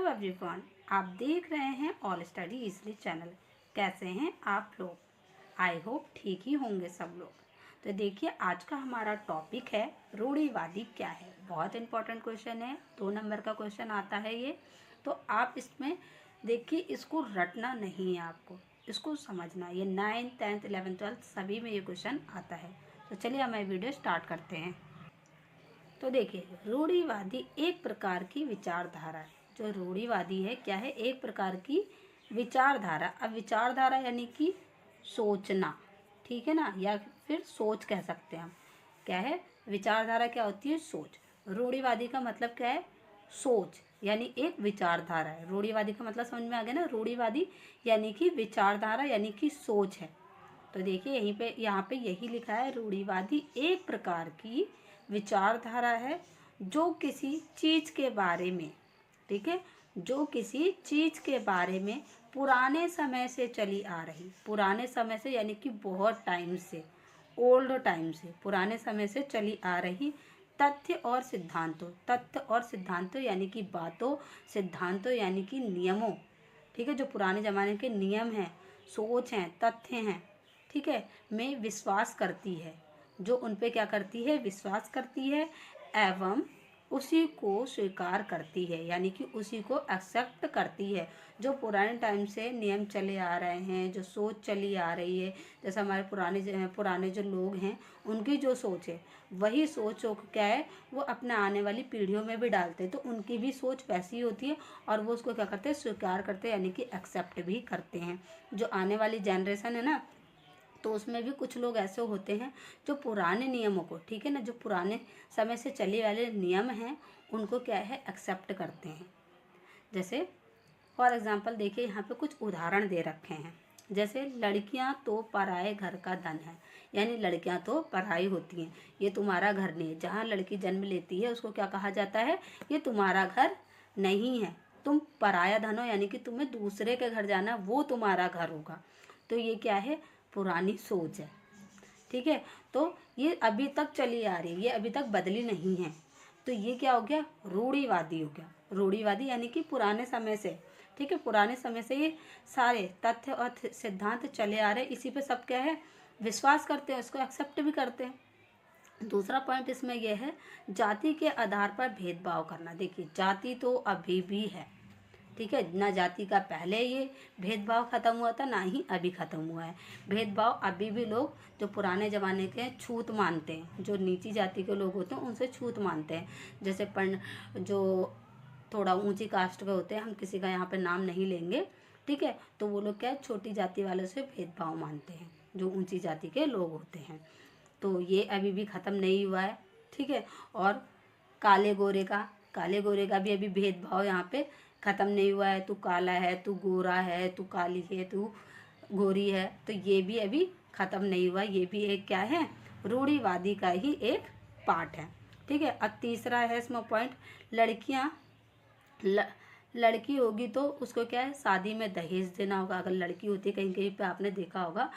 Everyone, आप देख रहे हैं ऑल स्टडी इजली चैनल। कैसे हैं आप लोग? आई होप ठीक ही होंगे सब लोग। तो देखिए, आज का हमारा टॉपिक है रूढ़िवादी क्या है। बहुत इंपॉर्टेंट क्वेश्चन है, 2 नंबर का क्वेश्चन आता है ये। तो आप इसमें देखिए, इसको रटना नहीं है, आपको इसको समझना है। ये 9th 10th 11th 12th सभी में ये क्वेश्चन आता है। तो चलिए हमें वीडियो स्टार्ट करते हैं। तो देखिए, रूढ़िवादी एक प्रकार की विचारधारा है। जो रूढ़िवादी है क्या है? एक प्रकार की विचारधारा। अब विचारधारा यानी कि सोचना, ठीक है ना, या फिर सोच कह सकते हैं हम। क्या है विचारधारा? क्या होती है? सोच। रूढ़िवादी का मतलब क्या है? सोच, यानी एक विचारधारा है। रूढ़िवादी का मतलब समझ में आ गया ना? रूढ़िवादी यानी कि विचारधारा यानी कि सोच है। तो देखिए यहीं पे यहाँ पे यही लिखा है, रूढ़िवादी एक प्रकार की विचारधारा है जो किसी चीज़ के बारे में, ठीक है, जो किसी चीज़ के बारे में पुराने समय से चली आ रही, पुराने समय से यानी कि बहुत टाइम से, ओल्ड टाइम से, पुराने समय से चली आ रही तथ्य और सिद्धांतों, तथ्य और सिद्धांतों यानी कि बातों, सिद्धांतों यानी कि नियमों, ठीक है, जो पुराने ज़माने के नियम हैं, सोच हैं, तथ्य हैं, ठीक है, में विश्वास करती है। जो उन पे क्या करती है? विश्वास करती है एवं उसी को स्वीकार करती है, यानी कि उसी को एक्सेप्ट करती है। जो पुराने टाइम से नियम चले आ रहे हैं, जो सोच चली आ रही है, जैसे हमारे पुराने जो लोग हैं, उनकी जो सोच है, वही सोच को क्या है, वो अपने आने वाली पीढ़ियों में भी डालते हैं। तो उनकी भी सोच वैसी होती है और वो उसको क्या करते हैं? स्वीकार करते हैं, यानी कि एक्सेप्ट भी करते हैं। जो आने वाली जनरेशन है ना, तो उसमें भी कुछ लोग ऐसे होते हैं जो पुराने नियमों को, ठीक है ना, जो पुराने समय से चले वाले नियम हैं, उनको क्या है? एक्सेप्ट करते हैं। जैसे फॉर एग्जांपल देखिए, यहाँ पे कुछ उदाहरण दे रखे हैं। जैसे लड़कियां तो पराए घर का धन है, यानी लड़कियां तो पराई होती हैं, ये तुम्हारा घर नहीं है। जहाँ लड़की जन्म लेती है उसको क्या कहा जाता है? ये तुम्हारा घर नहीं है, तुम पराया धन हो, यानी कि तुम्हें दूसरे के घर जाना, वो तुम्हारा घर होगा। तो ये क्या है? पुरानी सोच है, ठीक है। तो ये अभी तक चली आ रही है, ये अभी तक बदली नहीं है। तो ये क्या हो गया? रूढ़िवादी हो गया। रूढ़िवादी यानी कि पुराने समय से, ठीक है, पुराने समय से ये सारे तथ्य और सिद्धांत चले आ रहे हैं, इसी पे सब क्या है? विश्वास करते हैं, इसको एक्सेप्ट भी करते हैं। दूसरा पॉइंट इसमें यह है, जाति के आधार पर भेदभाव करना। देखिए, जाति तो अभी भी है, ठीक है ना, जाति का पहले ये भेदभाव खत्म हुआ था, ना ही अभी खत्म हुआ है। भेदभाव अभी भी लोग जो पुराने ज़माने के छूत मानते हैं, जो नीची जाति के लोग होते हैं उनसे छूत मानते हैं। जैसे जो थोड़ा ऊंची कास्ट के होते हैं, हम किसी का यहाँ पे नाम नहीं लेंगे, ठीक है, तो वो लोग क्या है? छोटी जाति वालों से भेदभाव मानते हैं, जो ऊंची जाति के लोग होते हैं। तो ये अभी भी ख़त्म नहीं हुआ है, ठीक है। और काले गोरे का भी अभी भेदभाव यहाँ पे ख़त्म नहीं हुआ है। तू काला है, तू गोरा है, तू काली है, तू गोरी है, तो ये भी अभी ख़त्म नहीं हुआ। ये भी एक क्या है? रूढ़िवादी का ही एक पार्ट है, ठीक है। अब तीसरा है इसमें पॉइंट, लड़की होगी तो उसको क्या है? शादी में दहेज देना होगा। अगर लड़की होती है, कहीं कहीं पे आपने देखा होगा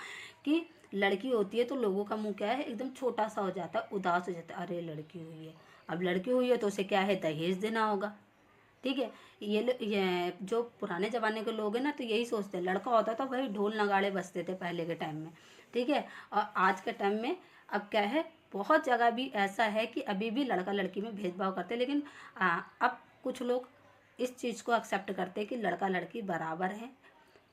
कि लड़की होती है तो लोगों का मुंह क्या है? एकदम छोटा सा हो जाता है, उदास हो जाता है, अरे लड़की हुई है। अब लड़की हुई है तो उसे क्या है? दहेज देना होगा, ठीक है। ये जो पुराने ज़माने के लोग हैं ना, तो यही सोचते हैं। लड़का होता था भाई, ढोल नगाड़े बजते थे पहले के टाइम में, ठीक है। और आज के टाइम में अब क्या है? बहुत जगह भी ऐसा है कि अभी भी लड़का लड़की में भेदभाव करते हैं, लेकिन अब कुछ लोग इस चीज़ को एक्सेप्ट करते हैं कि लड़का लड़की बराबर है,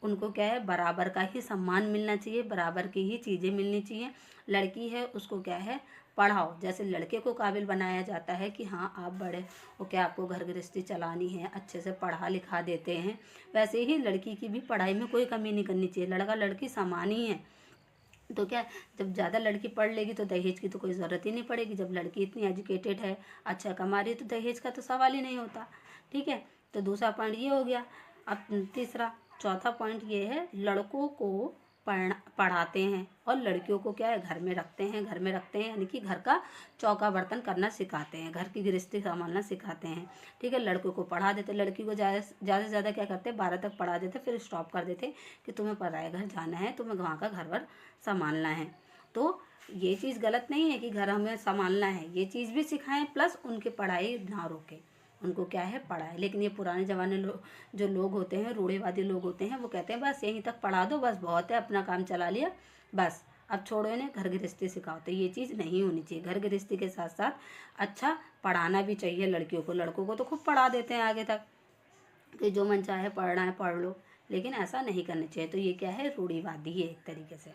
उनको क्या है? बराबर का ही सम्मान मिलना चाहिए, बराबर की ही चीज़ें मिलनी चाहिए। लड़की है उसको क्या है? पढ़ाओ, जैसे लड़के को काबिल बनाया जाता है कि हाँ आप बड़े हो, क्या आपको घर गृहस्थी चलानी है, अच्छे से पढ़ा लिखा देते हैं, वैसे ही लड़की की भी पढ़ाई में कोई कमी नहीं करनी चाहिए। लड़का लड़की समान ही है। तो क्या, जब ज़्यादा लड़की पढ़ लेगी तो दहेज की तो कोई ज़रूरत ही नहीं पड़ेगी। जब लड़की इतनी एजुकेटेड है, अच्छा कमा रही है, तो दहेज का तो सवाल ही नहीं होता, ठीक है। तो दूसरा पॉइंट ये हो गया। अब चौथा पॉइंट ये है, लड़कों को पढ़ाते हैं और लड़कियों को क्या है? घर में रखते हैं। घर में रखते हैं यानी कि घर का चौका बर्तन करना सिखाते हैं, घर की गृहस्थी संभालना सिखाते हैं, ठीक है। लड़कों को पढ़ा देते, लड़की को ज़्यादा से ज़्यादा क्या करते हैं? 12 तक पढ़ा देते, फिर स्टॉप कर देते कि तुम्हें पराए घर जाना है, तुम्हें वहाँ का घर वर संभालना है। तो ये चीज़ गलत नहीं है कि घर हमें संभालना है, ये चीज़ भी सिखाएं, प्लस उनकी पढ़ाई ना रोकें, उनको क्या है पढ़ाए। लेकिन ये पुराने ज़माने जो लोग होते हैं, रूढ़िवादी लोग होते हैं, वो कहते हैं बस यहीं तक पढ़ा दो, बस बहुत है, अपना काम चला लिया, बस अब छोड़ो इन्हें, घर गृहस्थी सिखाओ। तो ये चीज़ नहीं होनी चाहिए। घर गृहस्थी के साथ साथ अच्छा पढ़ाना भी चाहिए लड़कियों को। लड़कों को तो खूब पढ़ा देते हैं आगे तक कि जो मन चाहे पढ़ना है पढ़ लो, लेकिन ऐसा नहीं करना चाहिए। तो ये क्या है, रूढ़िवादी है एक तरीके से।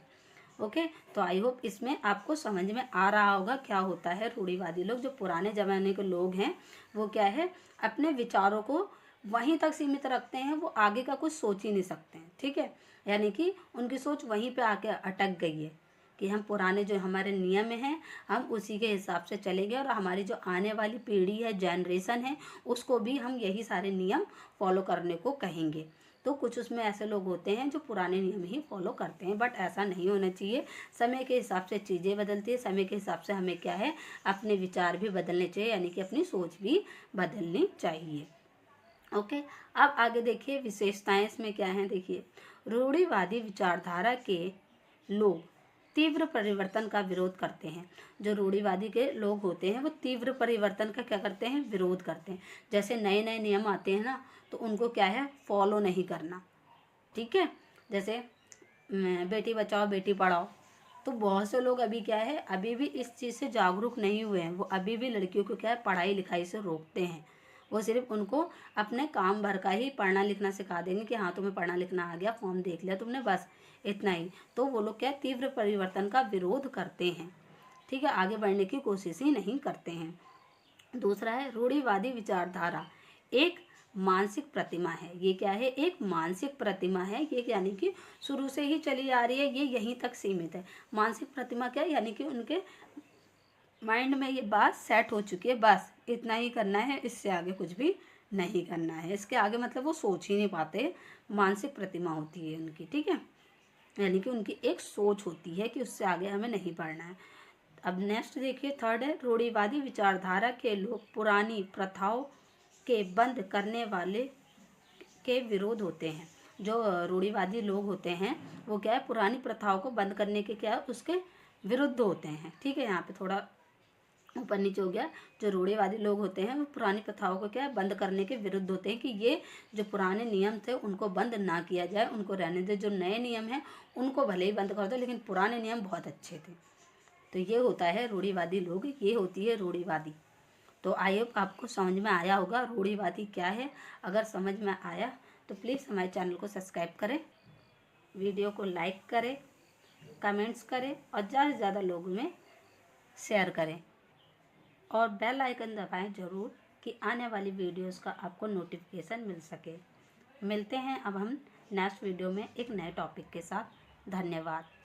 ओके, तो आई होप इसमें आपको समझ में आ रहा होगा क्या होता है रूढ़िवादी लोग। जो पुराने ज़माने के लोग हैं वो क्या है, अपने विचारों को वहीं तक सीमित रखते हैं, वो आगे का कुछ सोच ही नहीं सकते हैं। ठीक है, यानी कि उनकी सोच वहीं पे आके अटक गई है कि हम पुराने जो हमारे नियम हैं हम उसी के हिसाब से चलेंगे, और हमारी जो आने वाली पीढ़ी है, जनरेशन है, उसको भी हम यही सारे नियम फॉलो करने को कहेंगे। तो कुछ उसमें ऐसे लोग होते हैं जो पुराने नियम ही फॉलो करते हैं, बट ऐसा नहीं होना चाहिए। समय के हिसाब से चीज़ें बदलती है, समय के हिसाब से हमें क्या है, अपने विचार भी बदलने चाहिए, यानी कि अपनी सोच भी बदलनी चाहिए। ओके, अब आगे देखिए विशेषताएं इसमें क्या हैं। देखिए, रूढ़िवादी विचारधारा के लोग तीव्र परिवर्तन का विरोध करते हैं। जो रूढ़िवादी के लोग होते हैं वो तीव्र परिवर्तन का क्या करते हैं, विरोध करते हैं। जैसे नए नए नियम आते हैं ना, तो उनको क्या है, फॉलो नहीं करना। ठीक है, जैसे बेटी बचाओ बेटी पढ़ाओ, तो बहुत से लोग अभी क्या है, अभी भी इस चीज़ से जागरूक नहीं हुए हैं। वो अभी भी लड़कियों को क्या है, पढ़ाई लिखाई से रोकते हैं। वो सिर्फ उनको अपने काम भर का ही पढ़ना लिखना सिखा देंगे कि हाँ तुम्हें पढ़ना लिखना आ गया, फॉर्म देख लिया तुमने, बस इतना ही। तो वो लोग क्या, तीव्र परिवर्तन का विरोध करते हैं। ठीक है, आगे बढ़ने की कोशिश ही नहीं करते हैं। दूसरा है, रूढ़िवादी विचारधारा एक मानसिक प्रतिमा है। ये क्या है, एक मानसिक प्रतिमा है। ये यानी कि शुरू से ही चली आ रही है, ये यहीं तक सीमित है। मानसिक प्रतिमा क्या है, यानी कि उनके माइंड में ये बात सेट हो चुकी है, बस इतना ही करना है, इससे आगे कुछ भी नहीं करना है। इसके आगे मतलब वो सोच ही नहीं पाते। मानसिक प्रतिमा होती है उनकी। ठीक है, यानी कि उनकी एक सोच होती है कि उससे आगे हमें नहीं बढ़ना है। अब नेक्स्ट देखिए, थर्ड है, रूढ़िवादी विचारधारा के लोग पुरानी प्रथाओं के बंद करने वाले के विरोध होते हैं। जो रूढ़िवादी लोग होते हैं वो क्या है, पुरानी प्रथाओं को बंद करने के क्या है, उसके विरुद्ध होते हैं। ठीक है, यहाँ पे थोड़ा ऊपर नीचे हो गया। जो रूढ़िवादी लोग होते हैं वो पुरानी प्रथाओं को क्या है, बंद करने के विरुद्ध होते हैं कि ये जो पुराने नियम थे उनको बंद ना किया जाए, उनको रहने दे। जो नए नियम हैं उनको भले ही बंद कर दो, लेकिन पुराने नियम बहुत अच्छे थे। तो ये होता है रूढ़िवादी लोग, ये होती है रूढ़िवादी। तो आई होप आपको समझ में आया होगा रूढ़िवादी क्या है। अगर समझ में आया तो प्लीज़ हमारे चैनल को सब्सक्राइब करें, वीडियो को लाइक करें, कमेंट्स करें, और ज़्यादा से ज़्यादा लोगों में शेयर करें, और बेल आइकन दबाएं ज़रूर कि आने वाली वीडियोस का आपको नोटिफिकेशन मिल सके। मिलते हैं अब हम नेक्स्ट वीडियो में एक नए टॉपिक के साथ। धन्यवाद।